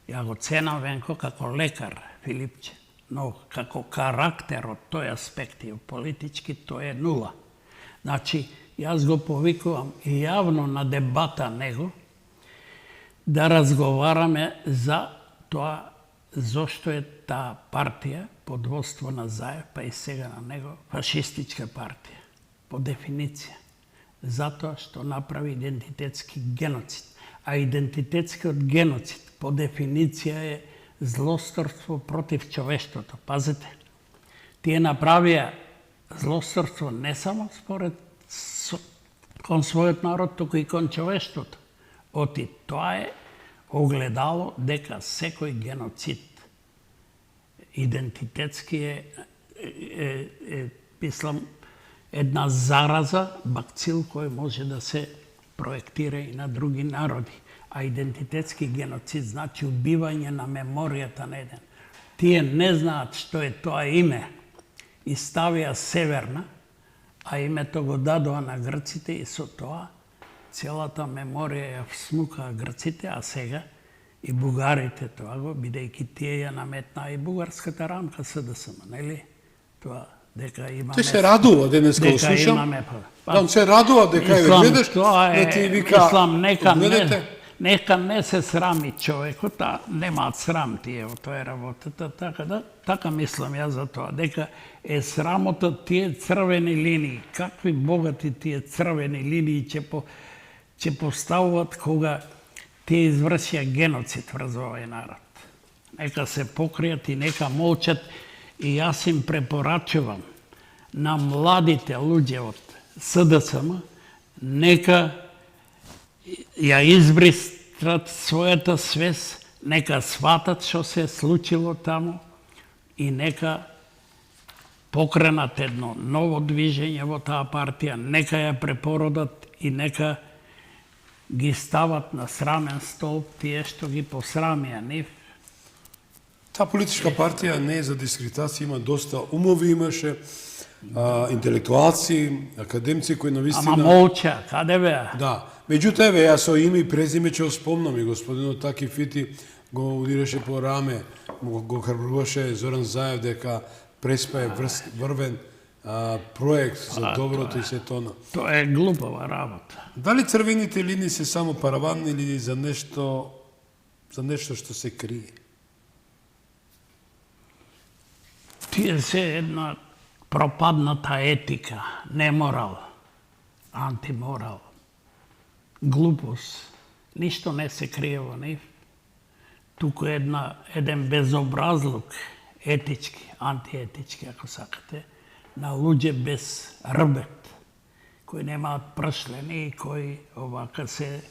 ја го ценам Венко како лекар, Филипче, но како карактер од тој аспект и политички тој е нула. Значи, јас го повикувам и јавно на дебата него да разговараме за тоа зошто е таа партија под водство на Заев, па и сега на него, фашистичка партија, по дефиниција. Затоа што направи идентитетски геноцид. А идентитетскиот геноцид, по дефиниција, е злосторство против човештвото. Пазете, тие направија злосторство не само според кон својот народ, туку и кон човештвото. Оти тоа е огледало дека секој геноцид идентитетски е мислам, една зараза, бакцил кој може да се проектира и на други народи. А идентитетски геноцид значи убивање на меморијата на еден. Тие не знаат што е тоа име и ставија Северна, а името го дадоа на грците и со тоа целата меморија ја всмукаа грците, а сега и бугарите тоа го, бидејќи тие ја наметнаа и бугарската рамка СДСМ, нели? Тоа дека имаме... Тој се радува денеска го слушам. Он се радува дека ја гледаш, да ти вика, мислам, нека не се срами човекот, а немаат срам тие во тоа работата, така мислам ја за тоа, дека е срамота тие црвени линии, какви богати тие црвени линии ќе поставуваат кога тие извршија геноцид врз овој народ. Нека се покријат и нека молчат. И јас им препорачувам на младите луѓе од СДСМ, нека ја избристрат својата свест, нека сватат што се случило таму и нека покренат едно ново движење во таа партија, нека ја препородат и нека ги стават на срамен столб тие што ги посрамија нив. Таа политичка партија не е за дискредитација, има доста умови, имаше интелектуалци, академци кои навистина... Ама молча, каде беа? Да. Меѓутоа, еве, јас со име и презиме ќе спомнам и господинот Таки Фити го удираше по раме, го храбруваше Зоран Заев дека Преспа е врвен проект за доброто и се тона. Тоа е глупава работа. Дали црвените линии се само параван или за нешто што се крие? Тие се една пропадната етика, неморал, антиморал, глупост. Ништо не се крие во нив. Туку еден безобразлук, етички, антиетички, ако сакате, на луѓе без рбет, кои немаат пршлени и кои овака се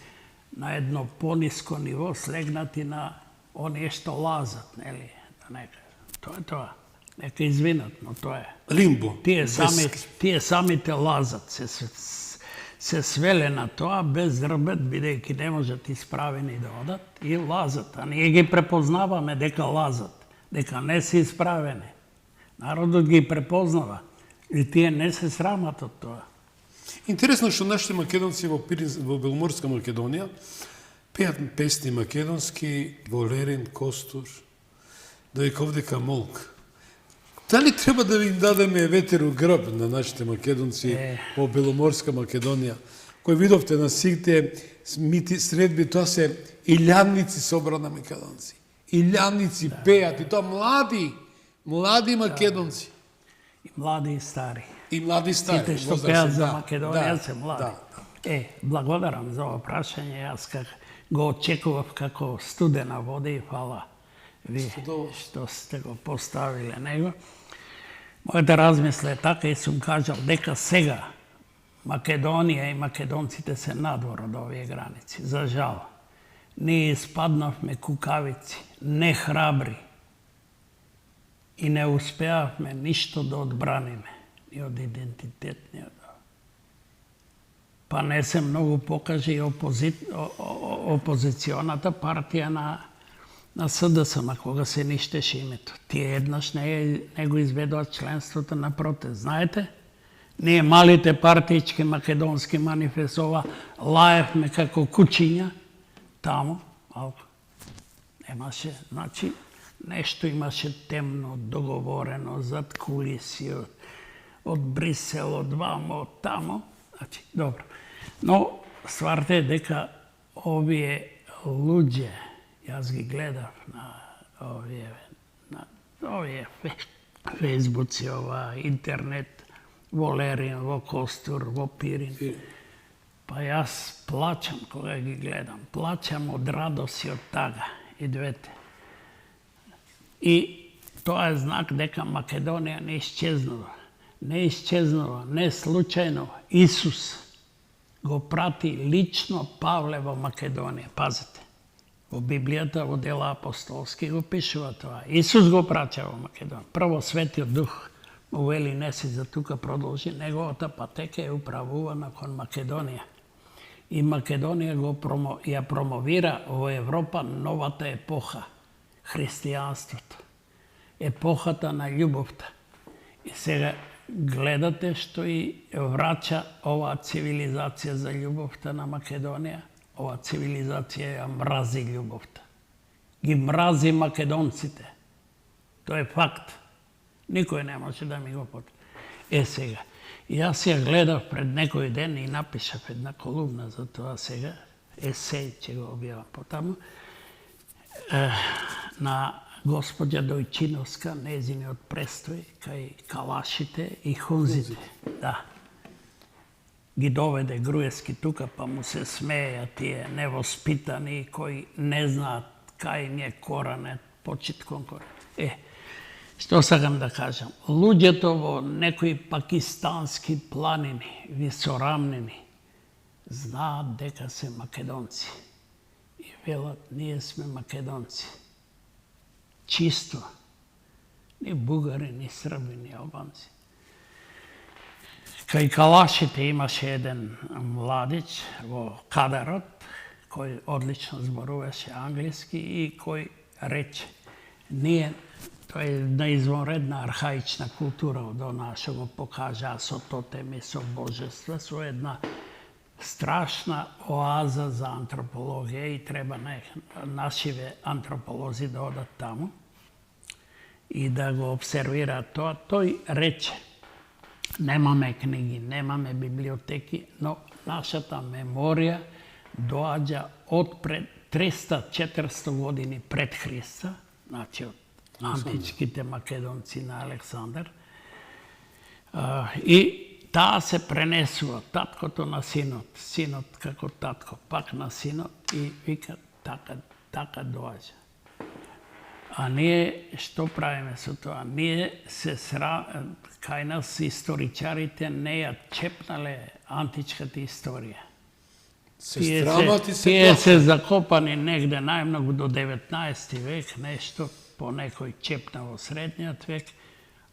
на едно пониско ниво слегнати на оние што лазат, нели? Тоа е тоа. Нека извинат, но тоа е. Лимбо. Тие самите лазат, се свеле на тоа без рбет, бидејќи не можат исправени да одат и лазат. А ние ги препознаваме дека лазат, дека не се исправени. Народот ги препознава и тие не се срамат од тоа. Интересно што нашите македонци во Беломорска Македонија пеат песни македонски, Волерин, Костур, Дојковдека Молк. Дали треба да им дадеме ветер у грб на нашите македонци во Беломорска Македонија, кои видовте на сите средби, тоа се илјадници собрана македонци. Илјадници пеат, и тоа млади македонци. И млади и стари. И млади и стари. Сите што пеат за Македонија се млади. Благодарам за ова прашање, јас го очекував како студена вода и фала ви што сте го поставиле него. Мојата размисла е така и сум кажал дека сега Македонија и македонците се надвор од овие граници. За жал, ние испаднавме кукавици, не храбри и не успеавме ништо да одбраниме, ни од идентитет, ни од... Па не се многу покаже и опозиционата партија на СДСМ, кога се ништеше името. Тие еднаш не го изведоа членството на протест. Знаете? Ние малите партијчки македонски манифестова лаевме како кучиња таму, малко. Немаше, значи, нешто имаше темно, договорено, зад кулиси, од Брисел, од вамо, од тамо. Значи, добро. Но стварта е дека овие луѓе, јас ги гледав на овие фейсбуци, интернет, во Лерин, во Костур, во Пирин. Па јас плачам кога ги гледам. Плачам од радост и од тага, и двете. И тоа е знак дека Македонија не исчезнува. Не исчезнува, не случајно. Исус го прати лично Павле во Македонија. Пазете, во Библијата, во Дела апостолски го пишува тоа. Исус го праќа во Македонија. Прво Светиот Дух му вели не си за тука продолжи, неговата патека е управувана кон Македонија. И Македонија ја промовира во Европа новата епоха, христијанството, епохата на љубовта. И сега гледате што и врача оваа цивилизација за љубовта на Македонија. Ова цивилизација ја мрази љубовта. Ги мрази македонците. Тоа е факт. Никој не може да ми го потврди. Сега, јас ја гледав пред некој ден и напишав една колумна за тоа сега, есеј ќе го објавам потаму, на госпоѓа Дојчиновска, незиниот престој, кај калашите и хунзите. Да. Ги доведе Груевски тука, па му се смеја тие невоспитани, кои не знаат кај им е коранет, почит кон коранет. Што сакам да кажам? Луѓето во некои пакистански планини, висорамнини, знаат дека се македонци. И велат, ние сме македонци. Чисто. Ни бугари, ни срби, ни албанци. Кај калашите имаше еден младич во кадарот, кој одлично зборуваше англиски и кој рече, ние, тоа е една извонредна архаична култура од онаа што го покажа со тотеми, со божества, со една страшна оаза за антропологија и треба нашиве антрополози да одат таму и да го обсервираат тоа. Тој рече, немаме книги, немаме библиотеки, но нашата меморија доаѓа од пред 300-400 години пред Христа, значи од античките македонци на Александар. И таа се пренесува таткото на синот, синот како татко, пак на синот и вика така доаѓа. А ние што правиме со тоа? Ние се кај нас историчарите не ја чепнале античката историја. Тие се закопани негде најмногу до 19 век, нешто по некој чепна во средниот век,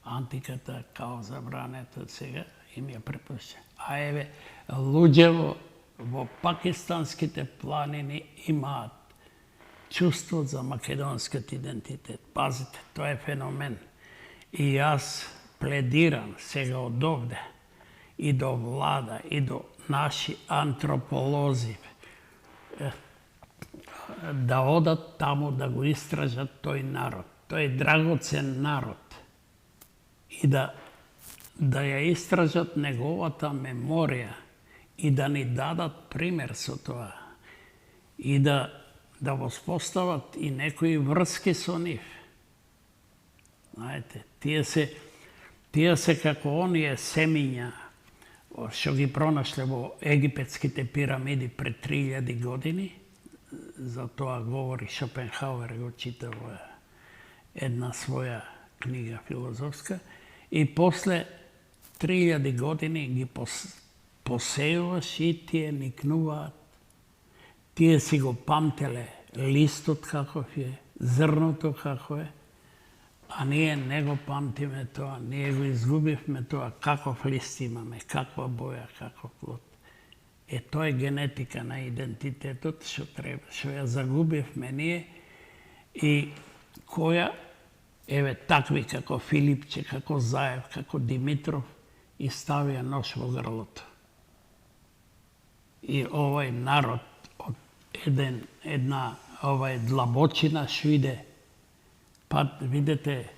антиката као забранета сега им ја препушта. А еве, луѓе во пакистанските планини имаат чувство за македонскиот идентитет. Пазите, тоа е феномен. И јас пледирам сега од овде и до влада, и до наши антрополози да одат таму да го истражат тој народ. Тој е драгоцен народ. И да ја истражат неговата меморија и да ни дадат пример со тоа. И да воспостават и некои врски со нив. Знаете, тие се како оние семиња што ги пронашле во египетските пирамиди пред 3000 години. За тоа говори Шопенхауер, го чита во една своја книга филозофска. И после 3000 години ги посеуваш и тие никнуваат. Тие си го памтеле листот каков е, зрното како е, а ние не го памтиме тоа, ние го изгубивме тоа, каков лист имаме, каква боја, каков плод. Тоа е генетика на идентитетот, што ја загубивме ние и која, еве такви како Филипче, како Заев, како Димитров, и ставија нож во грлото. И овај народ од една длабочина што иде. Па видите,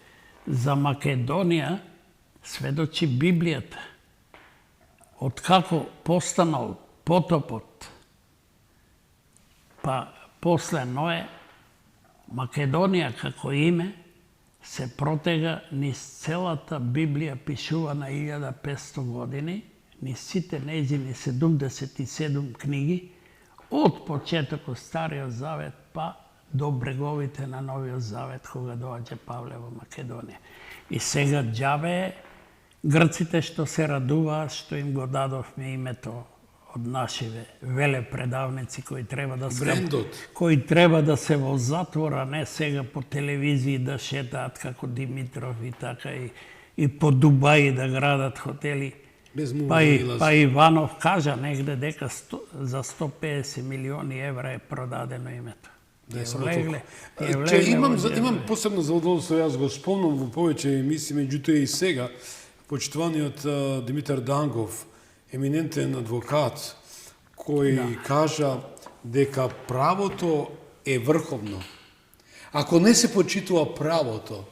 за Македонија сведочи Библијата. Од како постанал потопот, па после Ное, Македонија како име се протега низ целата Библија пишува на 1500 години, низ сите нејзини 77 книги, од почетокот Стариот Завет па до бреговите на Новиот Завет, кога доаѓа Павле во Македонија. И сега џабе грците што се радуваат што им го дадовме името од нашиве велепредавници кои треба да се кои треба да се во затвор, а не сега по телевизии да шетаат како Димитров и така и по Дубај да градат хотели. Па Иванов кажа негде дека за 150 милиони евра е продадено името. Имам посебно задоволство, јас го спомнам во повеќе емисии, меѓутоа и сега, почитуваниот Димитар Дангов, еминентен адвокат, кој кажа дека правото е врховно. Ако не се почитува правото,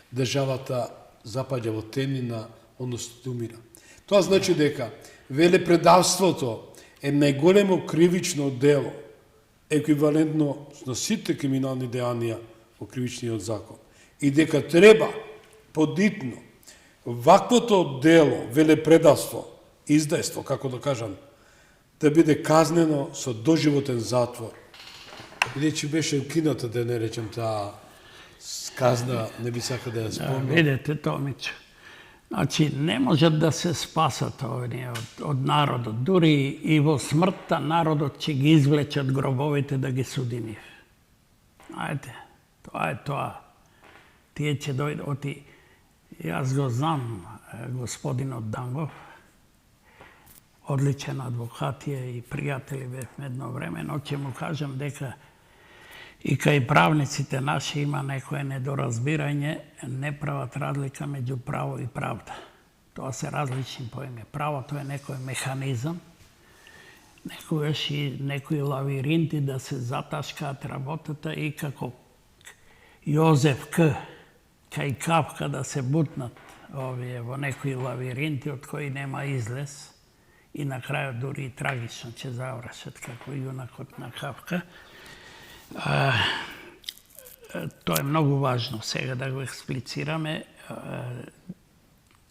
државата запаѓа во темнина, односно умира. Тоа значи дека велепредавството е најголемо кривично дело, еквивалентно на сите криминални дејанија во кривичниот закон. И дека треба подитно ваквото дело, велепредавство, издајство, како да кажам, да биде казнено со доживотен затвор. Бидејќи беше укината, да не речем таа казна, не би сака да ја спомнам. Видете, Томич, значи не можат да се спасат овие од народот. Дури и во смртта народот ќе ги извлече од гробовите да ги суди нив. Ајде, тоа е тоа. Тие ќе дојдат. Јас го знам господинот Дангов, одличен адвокат е и пријатели бевме едно време, но ќе му кажам дека и кај правниците наши има некое недоразбирање, не прават разлика меѓу право и правда. Тоа се различни поими. Правото е некој механизам, некогаш и некои лавиринти да се заташкаат работата и како Јозеф К. кај Кавка да се бутнат овие во некои лавиринти од кои нема излез и на крајот дури и трагично ќе завршат како јунакот на Кавка. Тоа е многу важно сега да го експлицираме.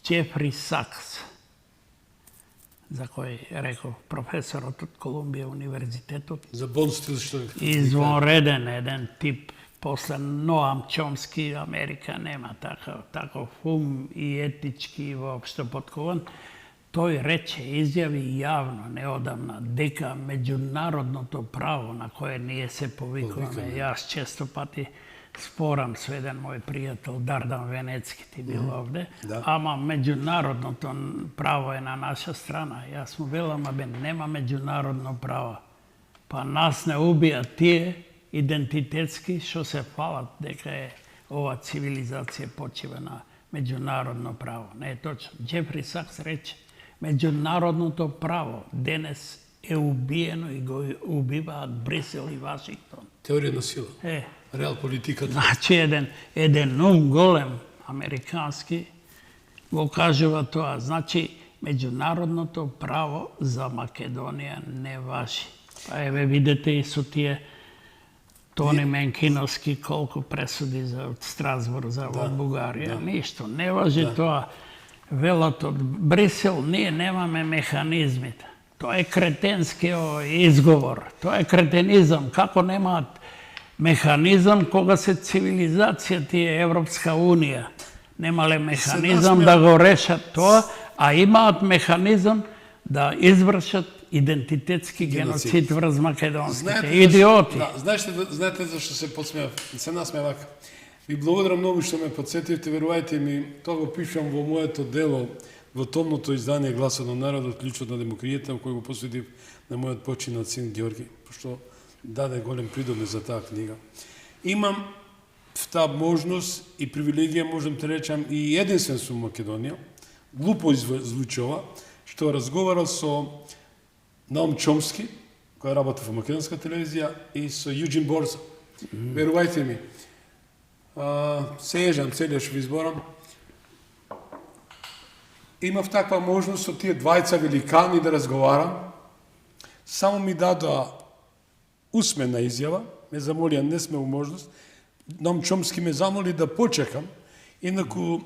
Џефри Сакс, за кој реков професорот од Колумбија универзитетот, за Бонстил што извонреден еден тип. После Ноам Чомски Америка нема таков ум и етички и воопшто подкован. Тој рече, изјави јавно неодамна дека меѓународното право на кое ние се повикуваме, јас често пати спорам со еден мој пријател Дардан Венецки, ти бил овде, ама меѓународното право е на наша страна. Јас му велам, абе нема меѓународно право. Па нас не убија тие идентитетски што се фалат дека е ова цивилизација почива на меѓународно право. Не е точно. Џефри Сакс рече, меѓународното право денес е убиено и го убиваат Брисел и Вашингтон. Теорија на сила. Реал политиката. Значи еден ум голем американски го кажува тоа. Значи меѓународното право за Македонија не важи. Па еве видете и со тие Тони Менкиновски колку пресуди за Страсбург за во Бугарија. Ништо, не важи тоа. Велат од Брисел, ние немаме механизмите. Тоа е кретенски изговор. Тоа е кретенизам. Како немаат механизам кога се цивилизација тие Европска Унија? Немале механизам да го решат тоа, а имаат механизам да извршат идентитетски геноцид врз македонските идиоти. Знаете зашто се подсмеав? Се насмеав. Ви благодарам многу што ме подсетивте, верувајте ми, тоа го пишувам во моето дело, во томното издание Гласот на народот, ключот на демократијата, кој го посветив на мојот починат син Георги, пошто даде голем придобив за таа книга. Имам таа можност и привилегија, можам да речам, и единствен сум Македонија, глупо звучува, што разговарал со Наум Чомски, кој работи во македонска телевизија, и со Јуџин Борза. Верувајте ми, се ежам, целиот што ви изборам, имав таква можност со тие двајца великани да разговарам, само ми дадоа усмена изјава, ме замоли, а не сме у можност, Ном Чомски ме замоли да почекам, инаку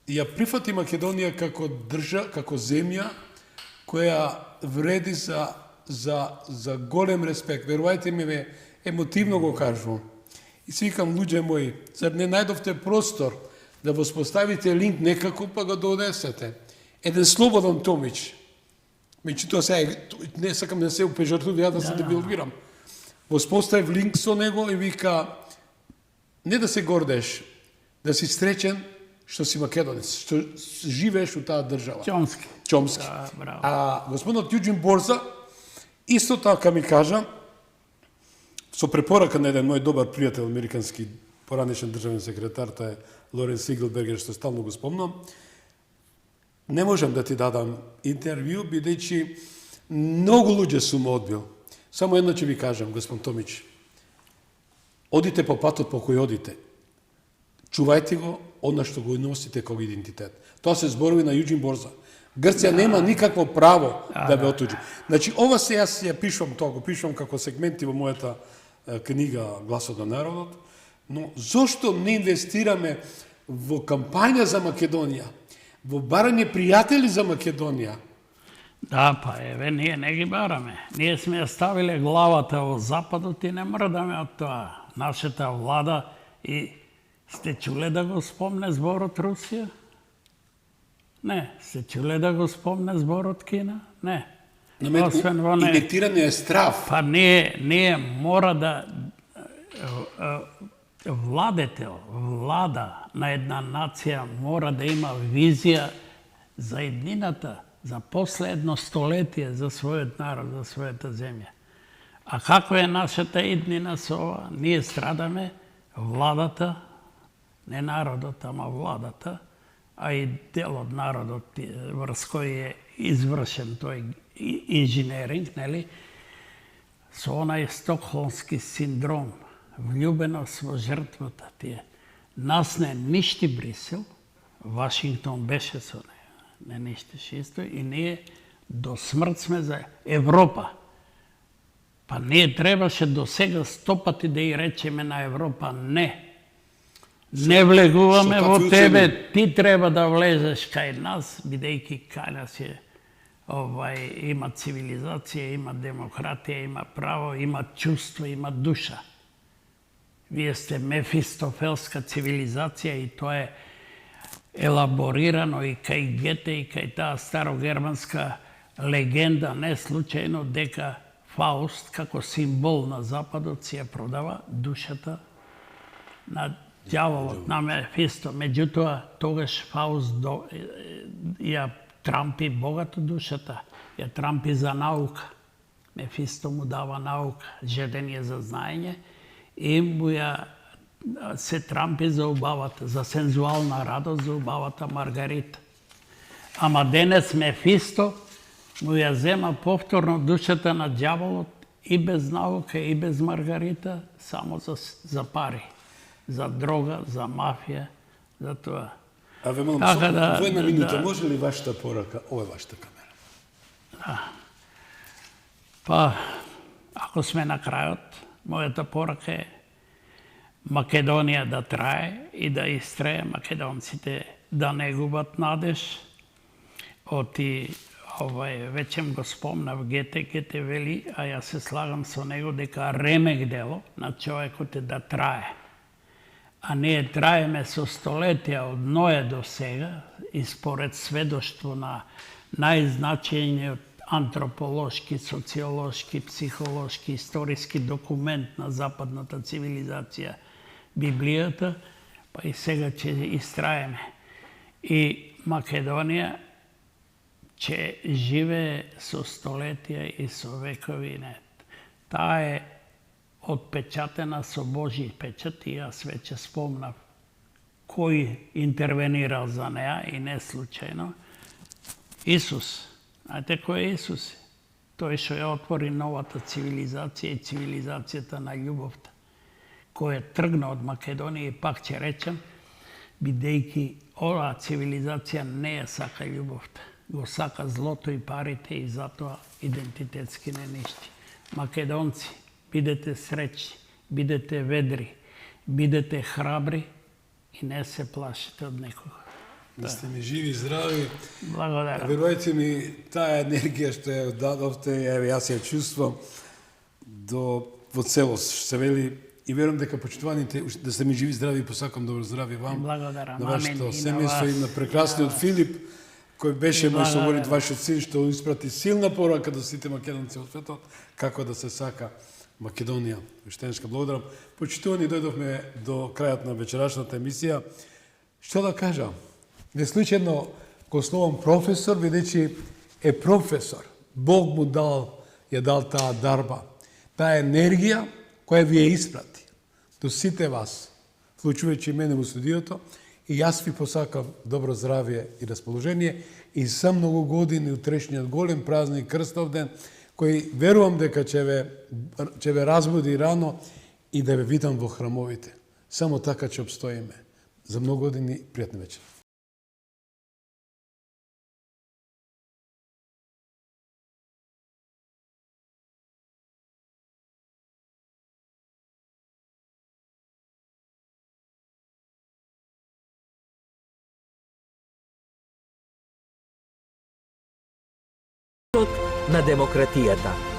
ја прифати Македонија како како земја која вреди за голем респект. Верувајте ми, емотивно го кажувам. И си викам, луѓе мои, зар не најдовте простор да воспоставите линк некако, па го донесете. Еден Слободан Томич, меѓутоа сега не сакам да се упежартувам, да се дебилвирам. Воспоставив линк со него и вика, не да се гордеш, да си среќен што си македонец, што живееш у таа држава. Чомски. А господинот Јуџин Борза исто така ми кажа, со препорака на еден мој добар пријател, американски поранешен државен секретар, тоа е Лорен Сиглбергер, што стално го спомнам, не можам да ти дадам интервју, бидејќи многу луѓе сум одбил. Само едно ќе ви кажам, господин Томич. Одите по патот по кој одите. Чувајте го одна што го носите како идентитет. Тоа се зборови на Јуџин Борза. Грција нема никакво право да ве отуѓи. Значи, ова се јас ја пишувам тоа, го пишувам како сегменти во мојата книга Гласот на народот, но зошто не инвестираме во кампања за Македонија, во барање пријатели за Македонија? Да, па еве, ние не ги бараме. Ние сме ја ставиле главата во западот и не мрдаме од тоа. Нашата влада и сте чуле да го спомне зборот Русија? Не. Сте чуле да го спомне зборот Кина? Не. Освен во не. Инектирање е страв. Па ние мора да влада на една нација мора да има визија за еднината, за после едно столетие, за својот народ, за својата земја. А како е нашата иднина со ова? Ние страдаме, владата, не народот, ама владата, а и дел од народот врз кој е извршен тој инженеринг, нели? Со онај стокхолмски синдром, влюбеност во жртвата тие. Нас не ништи Брисел, Вашингтон беше со не ништеше исто, и ние до смрт сме за Европа. Па ние требаше до сега 100 пати да и речеме на Европа не. Не влегуваме во тебе, ти треба да влезеш кај нас, бидејќи кај нас е има цивилизација, има демократија, има право, има чувство, има душа. Вие сте мефистофелска цивилизација и тоа е елаборирано и кај Гете и кај таа старогерманска легенда, не случајно дека Фауст како символ на Западот си ја продава душата на ѓаволот, на Мефисто. Меѓутоа, тогаш Фауст ја трампи богато душата, ја трампи за наука. Мефисто му дава наука, жедење за знаење, и му ја се трампи за убавата, за сензуална радост, за убавата Маргарита. Ама денес Мефисто му ја зема повторно душата на ѓаволот и без наука, и без Маргарита, само за пари, за дрога, за мафија, за тоа. А ве молам, во една минута, може ли вашата порака? Ова е вашата камера. Да. Па, ако сме на крајот, мојата порака е Македонија да трае и да истрае, македонците да не губат надеж. Веќе го спомнав Гете вели, а јас се слагам со него дека ремек дело на човекот е да трае. А ние траеме со столетија од Ное до сега и според сведоштво на најзначајниот антрополошки, социолошки, психолошки, историски документ на западната цивилизација, Библијата, па и сега ќе истраеме. И Македонија ќе живее со столетија и со векови. Таа е отпечатена со Божи печат и јас веќе спомнав кој интервенирал за неа и не случајно. Исус. Знаете кој е Исус? Тој што ја отвори новата цивилизација и цивилизацијата на љубовта, кој е тргна од Македонија, и пак ќе речем, бидејќи оваа цивилизација не ја сака љубовта, го сака злото и парите, и затоа идентитетски не ништи. Македонци, бидете среќни, бидете ведри, бидете храбри и не се плашите од некога. Да сте ми живи и здрави. Благодарам. Верувајте ми, таа енергија што ја дадовте, еве јас ја чувствувам во целост, што се вели, и верувам дека почитуваните да сте ми живи и здрави и посакам добро здравје вам. Благодарам. На вашето Амен. семејство и на прекрасниот Филип, кој беше мој соговорник, вашиот син, што испрати силна порака до сите македонци во светот, како да се сака Македонија. Вештенска благодарам. Почитувани, дојдовме до крајот на вечерашната емисија. Што да кажам? Не случи едно го словам професор, бидејќи е професор. Бог му ја дал таа дарба. Таа енергија која ви ја испрати до сите вас, вклучувајќи и мене во студиото, и јас ви посакам добро здравје и расположение и за многу години утрешниот голем празник Крстовден, кој верувам дека ќе ве разбуди рано и да ве видам во храмовите. Само така ќе обстоиме. За многу години, пријатна вечер. на демократијата.